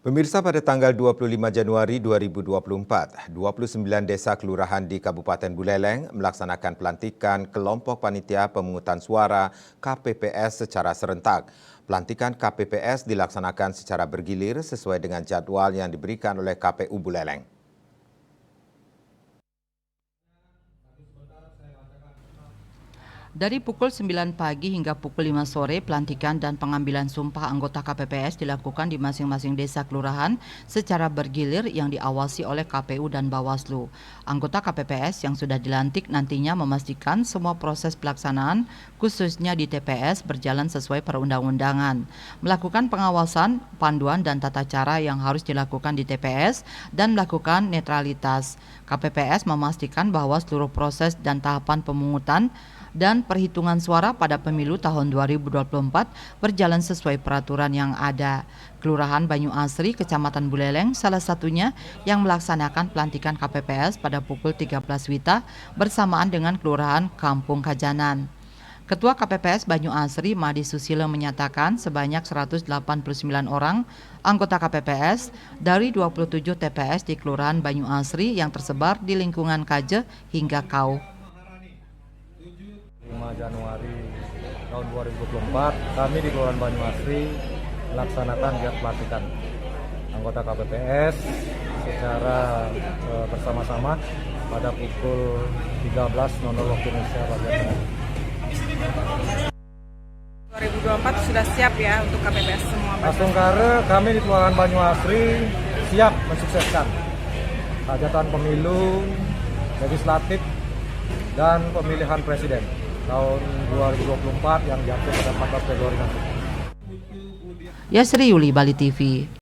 Pemirsa, pada tanggal 25 Januari 2024, 29 desa kelurahan di Kabupaten Buleleng melaksanakan pelantikan kelompok panitia pemungutan suara KPPS secara serentak. Pelantikan KPPS dilaksanakan secara bergilir sesuai dengan jadwal yang diberikan oleh KPU Buleleng. Dari pukul 9 pagi hingga pukul 5 sore, pelantikan dan pengambilan sumpah anggota KPPS dilakukan di masing-masing desa kelurahan secara bergilir yang diawasi oleh KPU dan Bawaslu. Anggota KPPS yang sudah dilantik nantinya memastikan semua proses pelaksanaan, khususnya di TPS, berjalan sesuai perundang-undangan. Melakukan pengawasan, panduan, dan tata cara yang harus dilakukan di TPS dan melakukan netralitas. KPPS memastikan bahwa seluruh proses dan tahapan pemungutan dan perhitungan suara pada pemilu tahun 2024 berjalan sesuai peraturan yang ada. Kelurahan Banyu Asri, Kecamatan Buleleng, salah satunya yang melaksanakan pelantikan KPPS pada pukul 13 WITA bersamaan dengan Kelurahan Kampung Kajanan. Ketua KPPS Banyu Asri, Madi Susilo, menyatakan sebanyak 189 orang anggota KPPS dari 27 TPS di Kelurahan Banyu Asri yang tersebar di lingkungan Kaje hingga Kau. 5 Januari tahun 2024, kami di Kelurahan Banyu Asri melaksanakan giat pelantikan anggota KPPS secara bersama-sama pada pukul 13.00 waktu Indonesia bagian Tengah. 2024 sudah siap ya untuk KPPS semua. Langsung kare kami di Kelurahan Banyu Asri siap mensukseskan hajatan pemilu legislatif dan pemilihan presiden tahun 2024 yang jatuh pada 14 Februari nanti. Yasri Yuli, Bali TV.